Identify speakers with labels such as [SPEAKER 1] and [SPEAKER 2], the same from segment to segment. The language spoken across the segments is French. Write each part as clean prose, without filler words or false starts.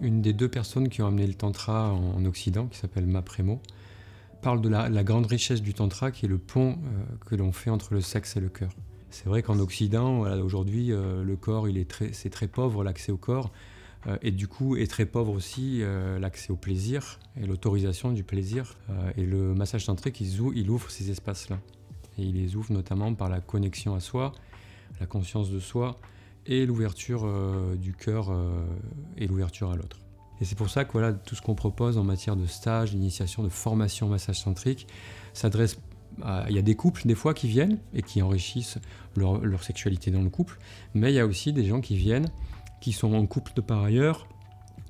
[SPEAKER 1] une des 2 personnes qui ont amené le tantra en Occident, qui s'appelle Ma Premo, parle de la grande richesse du tantra qui est le pont que l'on fait entre le sexe et le cœur. C'est vrai qu'en Occident, voilà, aujourd'hui, le corps, c'est très pauvre l'accès au corps, et du coup est très pauvre aussi l'accès au plaisir et l'autorisation du plaisir. Et le massage tantrique, il ouvre ces espaces-là. Et il les ouvre notamment par la connexion à soi, la conscience de soi, et l'ouverture du cœur et l'ouverture à l'autre. Et c'est pour ça que voilà, tout ce qu'on propose en matière de stage, d'initiation, de formation au massage tantrique s'adresse à... Il y a des couples des fois qui viennent et qui enrichissent leur sexualité dans le couple, mais il y a aussi des gens qui viennent, qui sont en couple de par ailleurs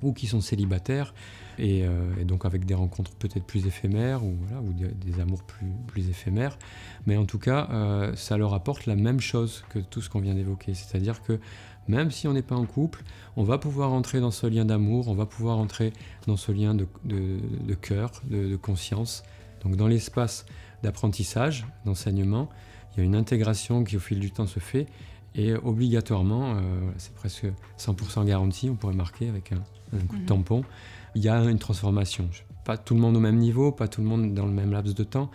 [SPEAKER 1] ou qui sont célibataires et donc avec des rencontres peut-être plus éphémères ou des amours plus éphémères. Mais en tout cas, ça leur apporte la même chose que tout ce qu'on vient d'évoquer. C'est-à-dire que même si on n'est pas en couple, on va pouvoir entrer dans ce lien d'amour, on va pouvoir entrer dans ce lien de cœur, de conscience. Donc dans l'espace d'apprentissage, d'enseignement, il y a une intégration qui au fil du temps se fait et obligatoirement, c'est presque 100% garanti, on pourrait marquer avec un coup de tampon, il y a une transformation. Pas tout le monde au même niveau, pas tout le monde dans le même laps de temps,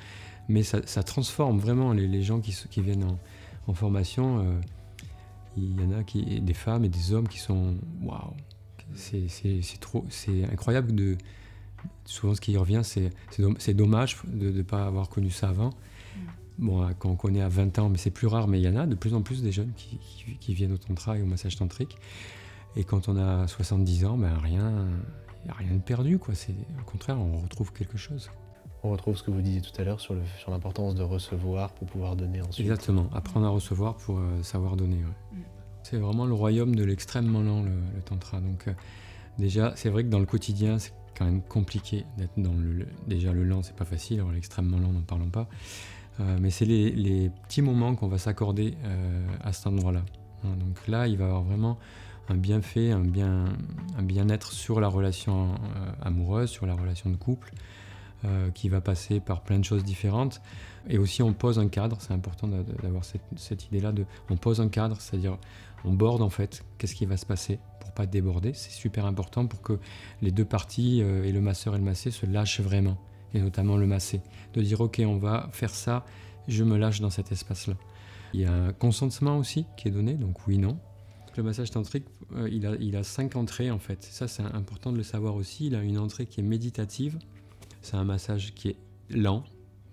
[SPEAKER 1] mais ça transforme vraiment les gens qui viennent en formation. Il y en a des femmes et des hommes qui sont waouh, c'est incroyable souvent ce qui revient, c'est dommage de ne pas avoir connu ça avant. Bon, quand on connaît à 20 ans, mais c'est plus rare, mais il y en a de plus en plus des jeunes qui viennent au tantra et au massage tantrique. Et quand on a 70 ans, ben il n'y a rien de perdu, quoi. Au contraire, on retrouve quelque chose.
[SPEAKER 2] On retrouve ce que vous disiez tout à l'heure sur l'importance de recevoir pour pouvoir donner ensuite.
[SPEAKER 1] Exactement, apprendre à recevoir pour savoir donner. Ouais. C'est vraiment le royaume de l'extrêmement lent, le tantra. Donc déjà, c'est vrai que dans le quotidien, c'est quand même compliqué d'être dans déjà le lent, c'est pas facile, alors l'extrêmement lent, n'en parlons pas. Mais c'est les petits moments qu'on va s'accorder à cet endroit-là. Donc là, il va y avoir vraiment un bienfait, un bien-être sur la relation amoureuse, sur la relation de couple, qui va passer par plein de choses différentes. Et aussi, on pose un cadre, c'est important d'avoir cette idée-là, on pose un cadre, c'est-à-dire on borde en fait, qu'est-ce qui va se passer pour pas déborder. C'est super important pour que les 2 parties, et le masseur et le massé, se lâchent vraiment. Et notamment le massé, de dire ok, on va faire ça, je me lâche dans cet espace-là. Il y a un consentement aussi qui est donné, donc oui, non. Le massage tantrique, il a 5 entrées en fait, ça c'est important de le savoir aussi. Il a une entrée qui est méditative, c'est un massage qui est lent,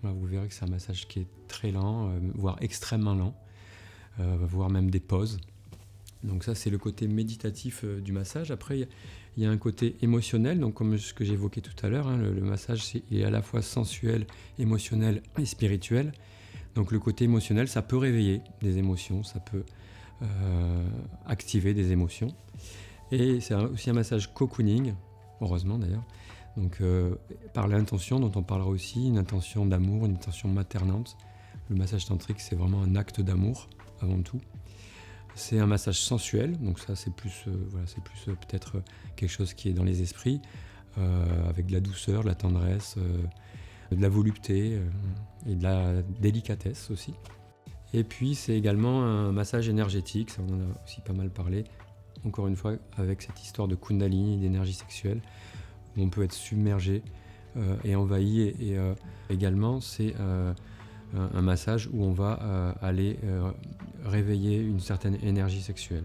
[SPEAKER 1] vous verrez que c'est un massage qui est très lent, voire extrêmement lent, voire même des pauses. Donc ça c'est le côté méditatif du massage. Après il y a un côté émotionnel, donc comme ce que j'évoquais tout à l'heure, le massage il est à la fois sensuel, émotionnel et spirituel. Donc le côté émotionnel, ça peut réveiller des émotions, ça peut activer des émotions. Et c'est aussi un massage cocooning, heureusement d'ailleurs. Donc par l'intention dont on parlera aussi, une intention d'amour, une intention maternante. Le massage tantrique c'est vraiment un acte d'amour avant tout. C'est un massage sensuel, donc ça c'est plus peut-être quelque chose qui est dans les esprits, avec de la douceur, de la tendresse, de la volupté et de la délicatesse aussi. Et puis c'est également un massage énergétique, ça on en a aussi pas mal parlé, encore une fois avec cette histoire de kundalini, d'énergie sexuelle, où on peut être submergé et envahi, et également c'est un massage où on va aller réveiller une certaine énergie sexuelle.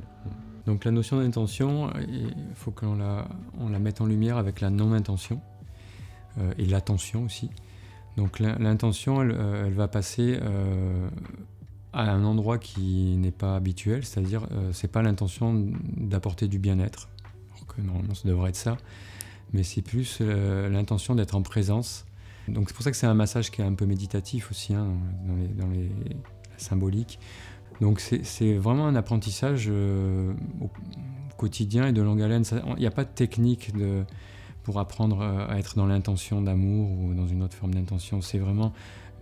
[SPEAKER 1] Donc la notion d'intention, il faut qu'on la mette en lumière avec la non-intention et l'attention aussi. Donc l'intention, elle va passer à un endroit qui n'est pas habituel, c'est-à-dire c'est pas l'intention d'apporter du bien-être, alors que normalement ça devrait être ça, mais c'est plus l'intention d'être en présence. Donc c'est pour ça que c'est un massage qui est un peu méditatif aussi, dans les symboliques. Donc c'est vraiment un apprentissage au quotidien et de longue haleine. Il n'y a pas de technique pour apprendre à être dans l'intention d'amour ou dans une autre forme d'intention. C'est vraiment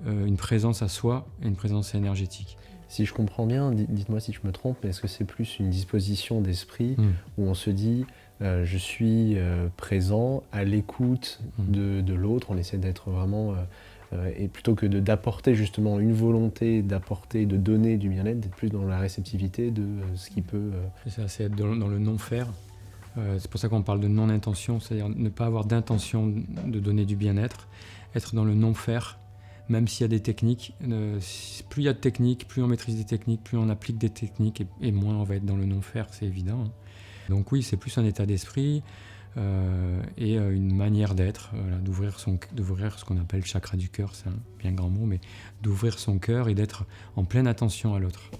[SPEAKER 1] une présence à soi et une présence énergétique.
[SPEAKER 2] Si je comprends bien, dites-moi si je me trompe, mais est-ce que c'est plus une disposition d'esprit où on se dit je suis présent, à l'écoute de l'autre, on essaie d'être vraiment, et plutôt que d'apporter justement une volonté, d'apporter, de donner du bien-être, d'être plus dans la réceptivité de ce qui peut...
[SPEAKER 1] C'est ça, c'est être dans le non-faire. C'est pour ça qu'on parle de non-intention, c'est-à-dire ne pas avoir d'intention de donner du bien-être, être dans le non-faire, même s'il y a des techniques. Plus il y a de techniques, plus on maîtrise des techniques, plus on applique des techniques, et moins on va être dans le non-faire, c'est évident. Hein. Donc oui, c'est plus un état d'esprit et une manière d'être, voilà, d'ouvrir ce qu'on appelle le chakra du cœur, c'est un bien grand mot, mais d'ouvrir son cœur et d'être en pleine attention à l'autre.